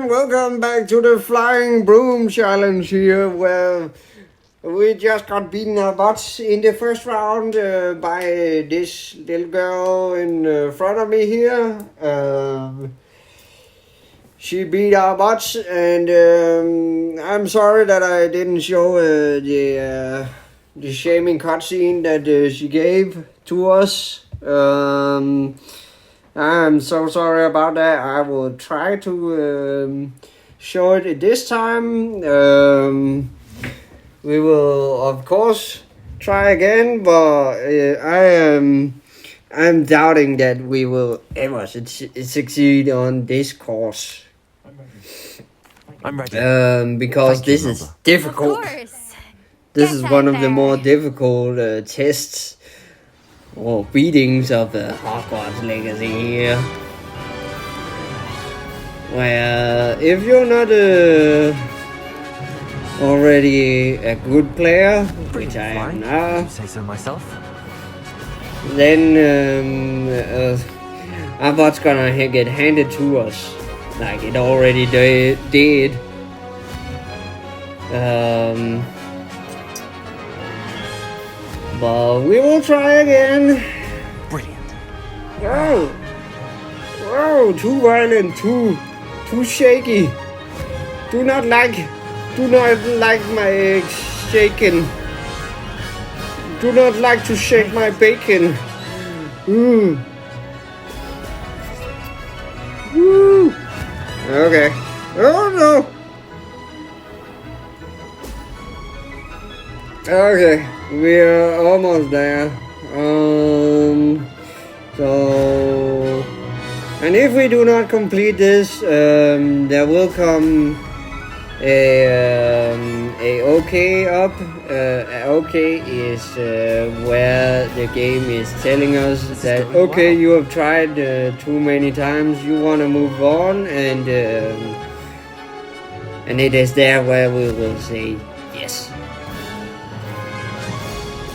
welcome back to the Flying Broom Challenge here, where we just got beaten our butts in the first round by this little girl in front of me here. She beat our butts, and I'm sorry that I didn't show the shaming cutscene that she gave to us. I'm so sorry about that. I will try to show it this time. We will, of course, try again, but I'm doubting that we will ever succeed on this course. I'm ready. Because this is difficult. Of course. This Get is that one of the there. more difficult tests or beatings of the Hogwarts Legacy here. Where if you're not already a good player, which I am now, You say so myself. then our bot's gonna get handed to us, like it already did. But we will try again. Brilliant. Whoa, too violent, too shaky. Do not like my shaking. Do not like to shake my bacon. Ooh. Woo. Okay. Oh no. Okay, we are almost there. And if we do not complete this, there will come a OK up. OK is where the game is telling us that okay, you have tried too many times. You want to move on, and it is there where we will say yes.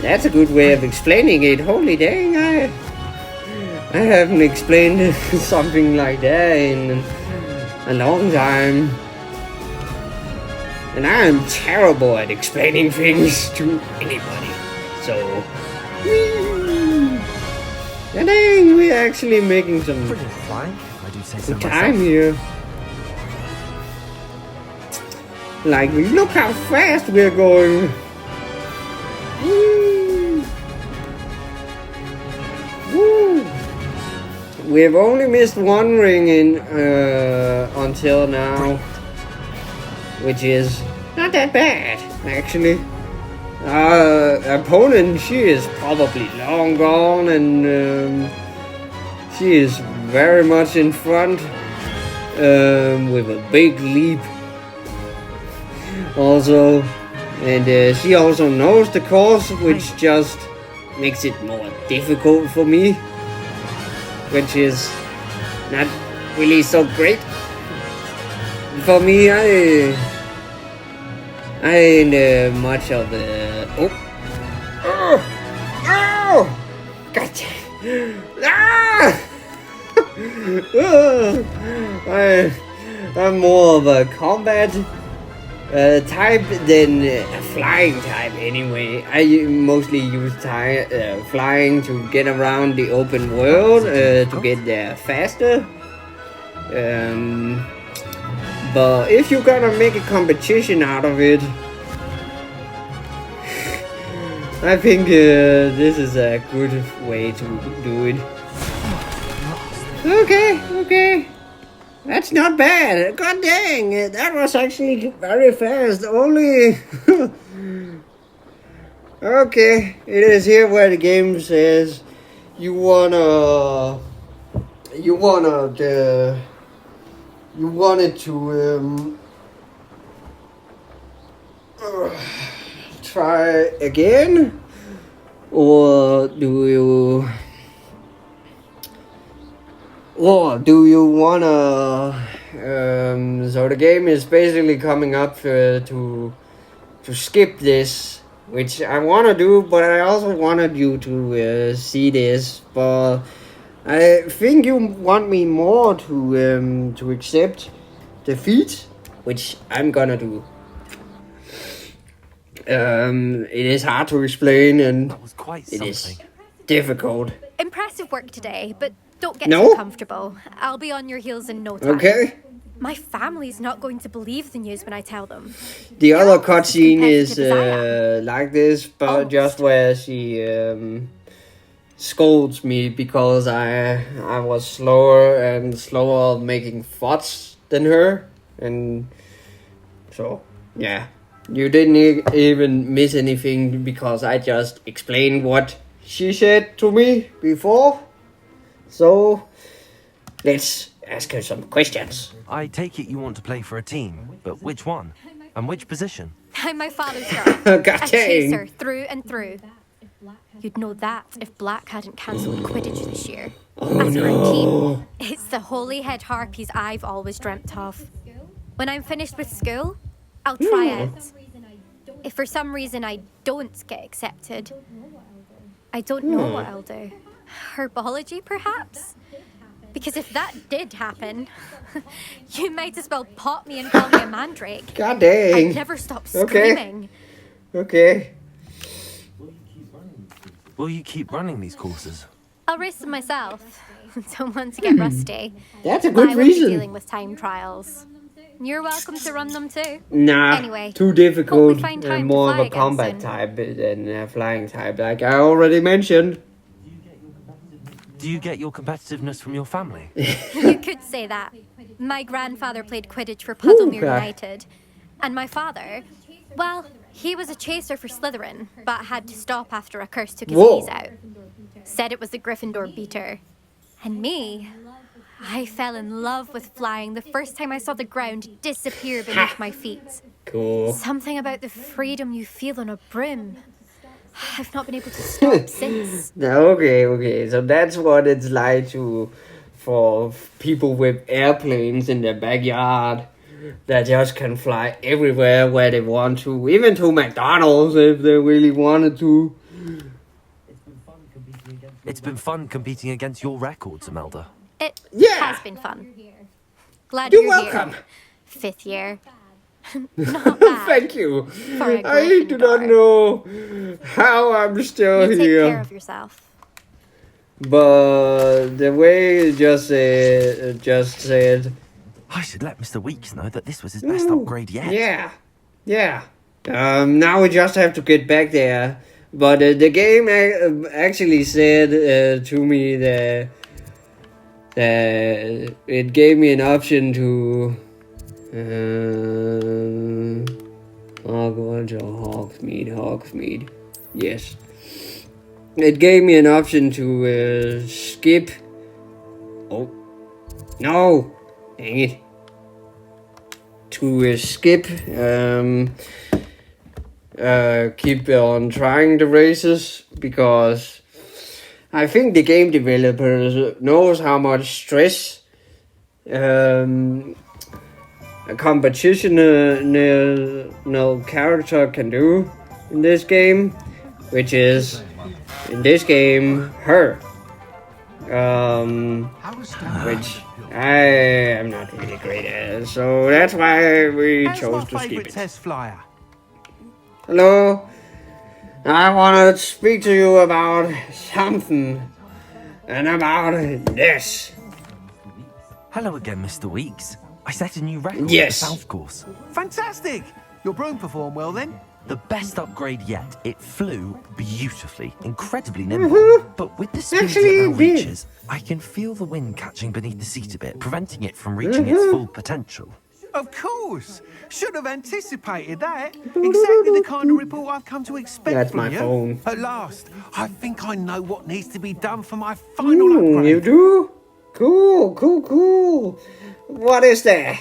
That's a good way of explaining it. Holy dang, I haven't explained something like that in a long time. And I am terrible at explaining things to anybody. So, and dang, we're actually making some Brilliant flying, if I do say so good myself. time here. Like, look how fast we're going. We have only missed one ring in until now, which is not that bad, actually. Our opponent, she is probably long gone, and she is very much in front with a big leap. Also, and she also knows the course, which just makes it more difficult for me, which is not really so great for me. I ain't much of the oh gotcha. I'm more of a combat type than a flying type anyway. I mostly use flying to get around the open world, to get there faster. But if you're gonna make a competition out of it, I think this is a good way to do it. Okay. That's not bad. God dang, that was actually very fast. Only okay. It is here where the game says you wanted to try again, or do you wanna so the game is basically coming up to skip this, which I wanna do, but I also wanted you to see this, but I think you want me more to accept defeat, which I'm gonna do. It is hard to explain, and That was quite it something. is difficult. Impressive work today, but don't get No? too comfortable. I'll be on your heels in no time. Okay. My family's not going to believe the news when I tell them. The You're other almost as cutscene is competitive as like this, but Almost. just where she scolds me because I was slower making thoughts than her, and so yeah, you didn't even miss anything because I just explained what she said to me before. So let's ask her some questions. I take it you want to play for a team, but which one? And which position? I'm my father's girl. God A chaser dang. through and through. You'd know that if Black hadn't cancelled Quidditch this year. As for a team, it's the holy head harpies I've always dreamt of. When I'm finished with school, I'll try out. If for some reason I don't get accepted, I don't know what I'll do. Herbology, perhaps? Because if that did happen, you might as well pop me and call me a mandrake. God dang. I'd never stop Okay. screaming. Okay. Will you keep running these courses? I'll race them myself. Don't want to get rusty. That's a I good won't be reason. dealing with time trials. You're welcome to run them too. Nah, Anyway, too hope we difficult find and time more to of fly a again combat soon. type than a flying type, like I already mentioned. Do you get your competitiveness from your family? You could say that. My grandfather played Quidditch for Puddlemere okay. United. And my father, well, he was a chaser for Slytherin, but had to stop after a curse took his Whoa. knees out. Said it was the Gryffindor beater. And me, I fell in love with flying the first time I saw the ground disappear beneath my feet. Cool. Something about the freedom you feel on a broom. I've not been able to stop since. Okay. So that's what it's like for people with airplanes in their backyard that just can fly everywhere where they want to, even to McDonald's if they really wanted to. It's been fun competing against your records, Imelda. It Yeah. has been fun. Glad You're you're welcome. here. 5th year. Not bad. Thank you. For a I do not Gryffindor. know how I'm still You take care here, of yourself. but the way it just said. I should let Mr. Weeks know that this was his best upgrade yet. Yeah. Now we just have to get back there. But the game actually said to me that it gave me an option to Hogwarts or Hogsmeade. Yes. It gave me an option to skip. Oh. No! Dang it. To skip, keep on trying the races, because I think the game developers knows how much stress a competitional character can do in this game, which is, in this game, her. Which I am not really great at, so that's why we That's my chose to skip favourite it. test flyer. Hello, I want to speak to you about something, and about this. Hello again, Mr. Weeks. I set a new record Yes. at the South Course. Fantastic! Your broom performed well then? The best upgrade yet. It flew beautifully, incredibly nimble. But with the speed Actually, it now it did. reaches, I can feel the wind catching beneath the seat a bit, preventing it from reaching its full potential. Of course! Should have anticipated that. Exactly the kind of report I've come to expect That's from my you. phone. At last, I think I know what needs to be done for my final upgrade. You do? Cool. What is that?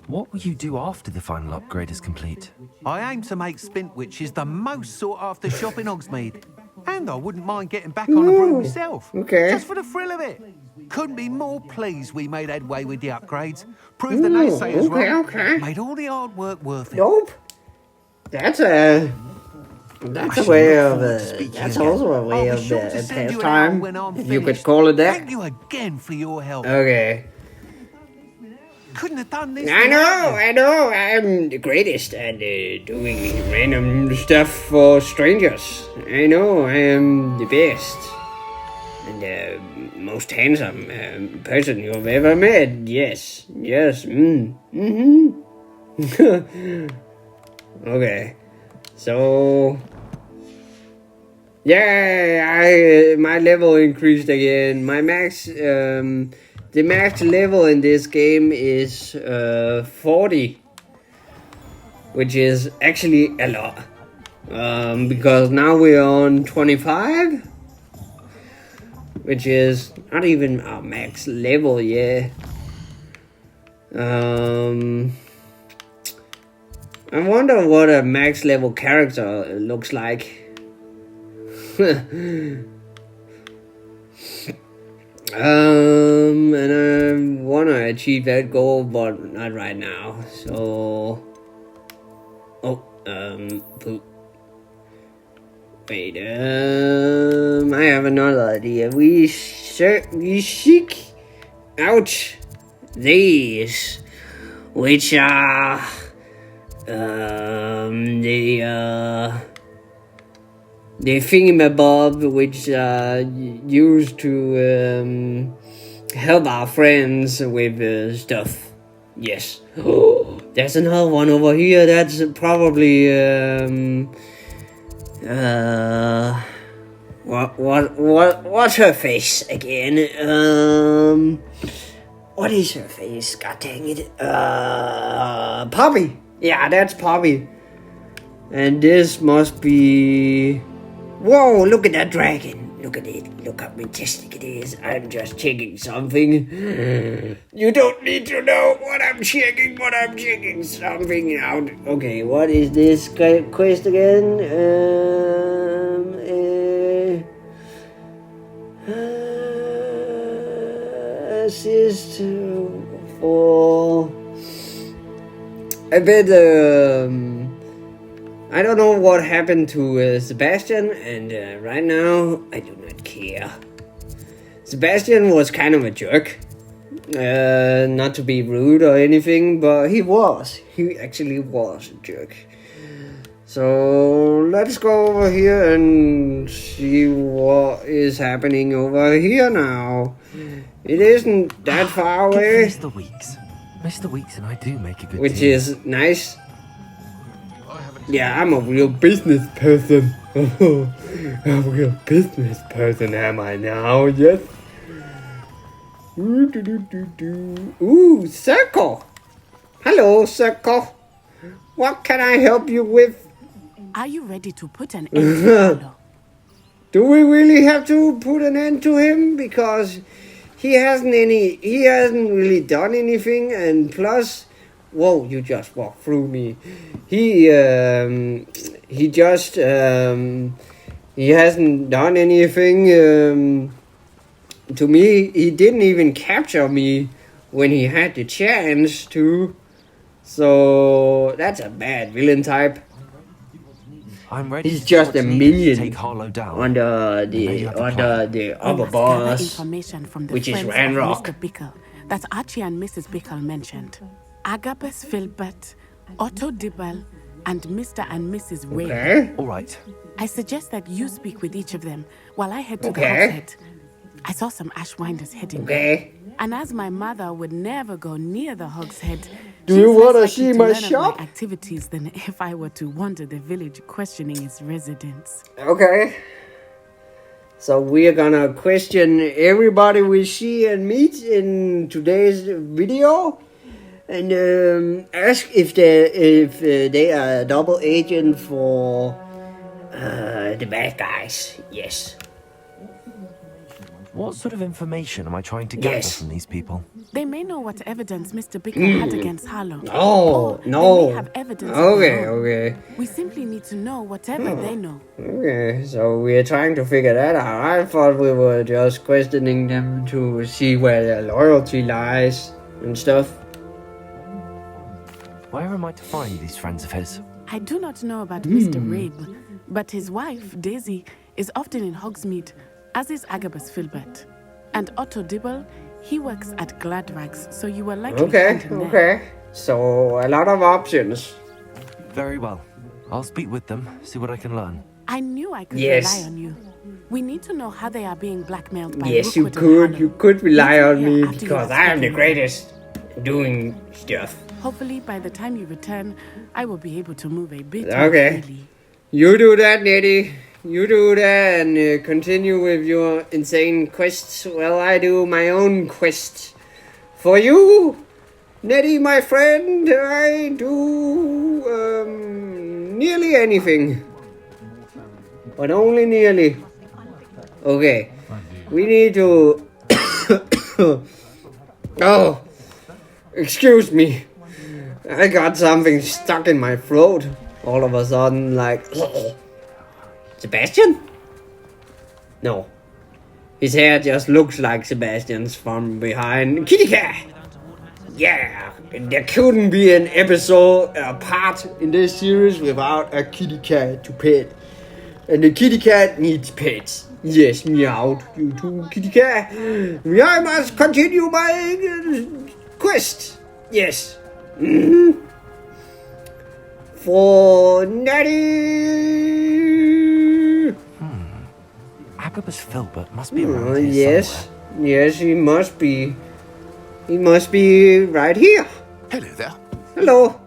What will you do after the final upgrade is complete? I aim to make Spintwitches the most sought-after shop in Hogsmeade. And I wouldn't mind getting back on the broom myself. okay. Just for the thrill of it. Couldn't be more pleased we made headway with the upgrades. Proved the naysayers wrong. okay. Made all the hard work worth it. Nope. That's a shall way look of forward to speaking that's again. also a way I'll of be sure to send you an pastime, hour when I'm if you could finished. call it that. Thank you again for your help. Okay. couldn't have done this. I know. I'm the greatest at doing random stuff for strangers. I know, I am the best. And the most handsome person you've ever met. Yes. Okay. So... yeah, my level increased again. My max... the max level in this game is 40, which is actually a lot. Because now we're on 25, which is not even our max level yet. I wonder what a max level character looks like. And I wanna achieve that goal, but not right now. So, poop. Wait, I have another idea. We seek out these, which are the thingamabob, which used to help our friends with stuff. Yes. Oh, there's another one over here. That's probably what's her face again? What is her face? God dang it. Poppy. Yeah, that's Poppy. And this must be... whoa, look at that dragon. Look at it. Look how majestic it is. I'm just checking something. You don't need to know what I'm checking, but I'm checking something out. Okay, what is this quest again? Assist for... I bet, I don't know what happened to Sebastian, and right now, I do not care. Sebastian was kind of a jerk. Not to be rude or anything, but he was. He actually was a jerk. So, let's go over here and see what is happening over here now. It isn't that far away. Mr. Weeks. Mr. Weeks and I do make a good Which team. is nice. Yeah, I'm a real business person. I'm a real business person, am I now? Yes. Ooh, Circle. Hello, Circle. What can I help you with? Are you ready to put an end to Harlow? Do we really have to put an end to him? Because he hasn't really done anything, and plus, whoa, you just walked through me. He hasn't done anything to me. He didn't even capture me when he had the chance to. So that's a bad villain type. I'm ready. He's just a minion Take Harlow down. under the upper We must boss, gather information from the which is friends Ranrock. of Mr. Bickle that Archie and Mrs. Bickle mentioned. Agabus Filbert, Otto Dibble, and Mr. and Mrs. Ray. Okay. All right. I suggest that you speak with each of them while I head to the Okay. Hogshead. I saw some Ashwinders heading Okay. there. And as my mother would never go near the Hogshead, Do she's you less wanna likely see to my learn of shop? my activities than if I were to wander the village questioning its residents. Okay. So we are gonna question everybody we see and meet in today's video, and ask if they are a double agent for the bad guys. Yes. What sort of information am I trying to gather Yes. from these people? They may know what evidence Mr. Bickle had against Harlow. Oh, Or they no. may have evidence of their Okay, own. okay. We simply need to know whatever they know. Okay, so we are trying to figure that out. I thought we were just questioning them to see where their loyalty lies and stuff. Where am I to find these friends of his? I do not know about Mr. Rabe, but his wife, Daisy, is often in Hogsmeade, as is Agabus Filbert. And Otto Dibble He works at Gladrags, so you were likely Okay, found him there. okay. So, a lot of options. Very well. I'll speak with them, see what I can learn. I knew I could Yes. rely on you. We need to know how they are being blackmailed by Yes, you Rookwood and could. Harlow. You could rely Meet on here me after you because have I am the spoken. greatest at doing stuff. Hopefully, by the time you return, I will be able to move a bit Okay. more freely. You do that, Nettie. You do that and continue with your insane quests while I do my own quest. For you, Nettie, my friend, I do nearly anything. But only nearly. Okay. We need to... Oh, excuse me. I got something stuck in my throat. All of a sudden, like... Sebastian? No. His hair just looks like Sebastian's from behind. Kitty cat! Yeah! There couldn't be an episode, a part in this series without a kitty cat to pet. And the kitty cat needs pets. Yes, meow, you too, kitty cat. I must continue my quest. Yes. For Natty. Agabus Filbert must be around here Yes. somewhere. Yes, he must be. He must be right here. Hello there. Hello.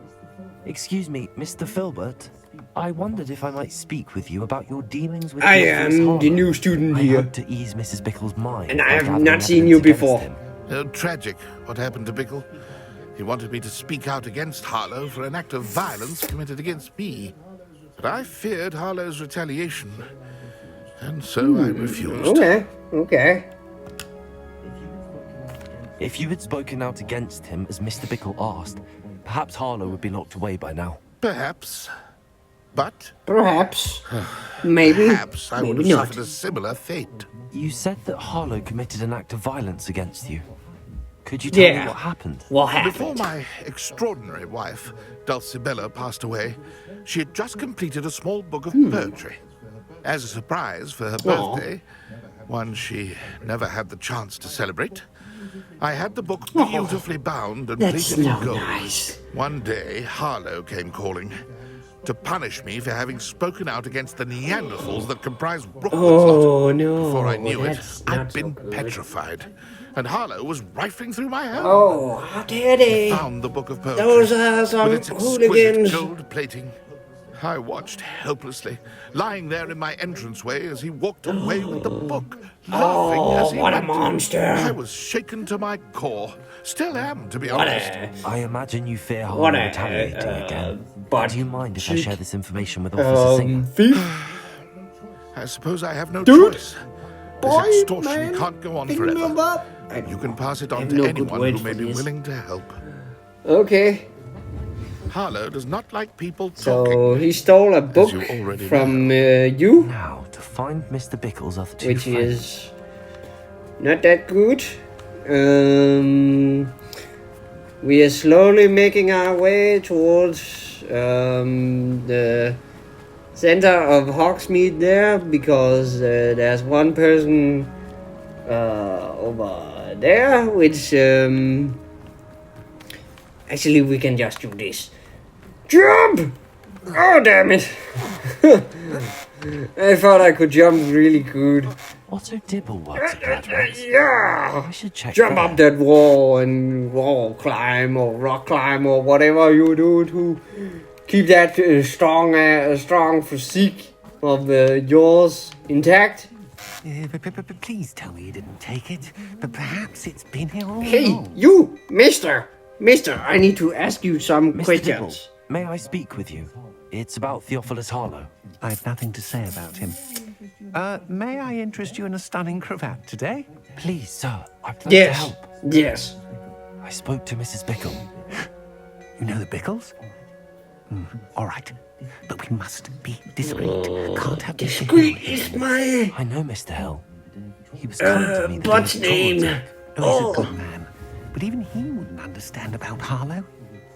Excuse me, Mr. Filbert. I wondered if I might speak with you about your dealings with I Theophilus am Harlow. the new student I here. hope to ease Mrs. Bickle's mind. And I by have gathering not seen evidence you against before. him. Tragic what happened to Bickle. He wanted me to speak out against Harlow for an act of violence committed against me. But I feared Harlow's retaliation, and so I refused. Okay. If you had spoken out against him as Mr. Bickle asked, perhaps Harlow would be locked away by now. Perhaps. But Perhaps. Maybe. perhaps I would Maybe have not. suffered a similar fate. You said that Harlow committed an act of violence against you. Could you tell Yeah. me what happened? What Before happened? my extraordinary wife, Dulcibella, passed away, she had just completed a small book of poetry. As a surprise for her birthday, one she never had the chance to celebrate, I had the book beautifully bound and That's plated in not gold. nice. One day, Harlow came calling to punish me for having spoken out against the Neanderthals that comprise Rookwood's Oh lot. no. Before I knew it, That's I'd not so been good. petrified, and Harlow was rifling through my home. Oh, how dare they? Found the book of poetry Those are some with its exquisite hooligans. gold plating. I watched helplessly, lying there in my entranceway as he walked away with the book, laughing as he what a went. monster. I was shaken to my core. Still am, to be What honest. I imagine you fear What Harlow a, retaliating again. but Do you mind if I cheek. share this information with Officer Singer? Thief? I suppose I have no Dude. choice. Boy, This extortion man, can't go on pick forever. them up. You can pass it on have to no good anyone word who for may be this. willing to help. Okay, Harlow does not like people so talking. he stole a book you already from you, Now, to find Mr. Bickle's other two which friends. is not that good. We are slowly making our way towards the center of Hogsmeade there, because there's one person over there, which actually we can just do this. Jump! Oh damn it! I thought I could jump really good. Otto Dibble works at Gladrags. Yeah! I should check Jump there. up that wall and wall climb or rock climb or whatever you do to keep that strong physique of yours intact. Please tell me you didn't take it. But perhaps it's been here all Hey, along. you, Mister, I need to ask you some Mr. questions. Dibble, may I speak with you? It's about Theophilus Harlow. I have nothing to say about him. May I interest you in a stunning cravat today? Please, sir, I'd like to Yes, help. yes. I spoke to Mrs. Bickle. You know the Bickles? All right. But we must be discreet. Can't have this Discreet is my I know Mr. Hill. He was kind to me. the day what's of the name? tour. Oh, he's a good man. But even he wouldn't understand about Harlow.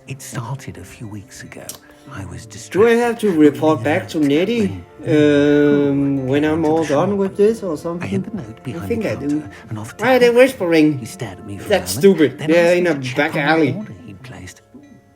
It started a few weeks ago. I was Do distracted. I have to report back to Nettie when I'm all done with this or I something? hid the note I behind think the I counter do. and offered to Why are they help. whispering? He stared at me for That's a moment, stupid. then They're asked in me a to check back on the alley. order he'd placed.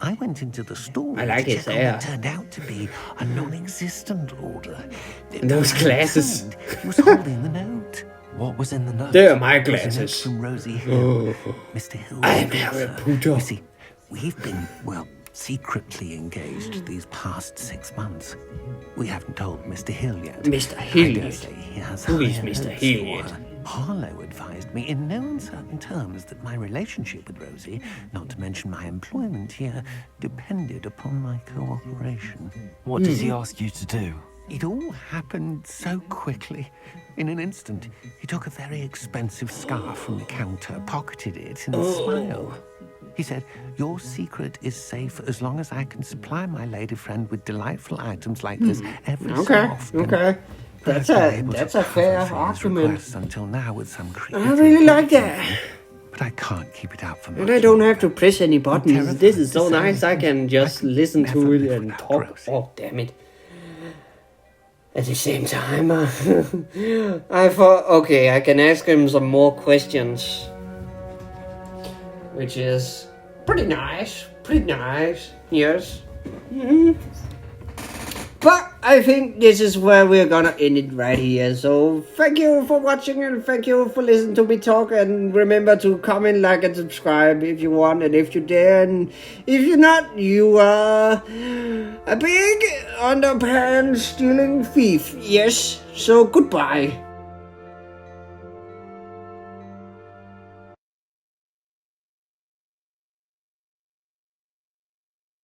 I went into the store I like to his check on hair. what turned out to be a non-existent order. And those When I glasses. returned, he was holding the note. What was in the note? They're my It was a note glasses. from Rosie Hill, Mr. Hill's I'm daughter. Harry Potter. You see, we've been, well, secretly engaged these past 6 months. We haven't told Mr. Hill yet. Mr. I Hill dare yet? say he has Who is higher Mr. hopes Hill for yet? her. Harlow advised me in no uncertain terms that my relationship with Rosie, not to mention my employment here, depended upon my cooperation. What does he ask you to do? It all happened so quickly. In an instant, he took a very expensive scarf from the counter, pocketed it, and smiled. He said, "Your secret is safe as long as I can supply my lady friend with delightful items like this every so Okay, often." okay. That's a fair argument. Until now with some I really like that. But I can't keep it out for much And I don't have to longer. press any buttons. terrified This is so to say nice. I can just could listen to never it live and without talk. Rosie. Oh, damn it. At the same time, I thought, okay, I can ask him some more questions. Which is pretty nice. Pretty nice. Yes. But I think this is where we're gonna end it right here. So thank you for watching and thank you for listening to me talk. And remember to comment, like, and subscribe if you want and if you dare. And if you're not, you are a big underpants stealing thief. Yes. So goodbye.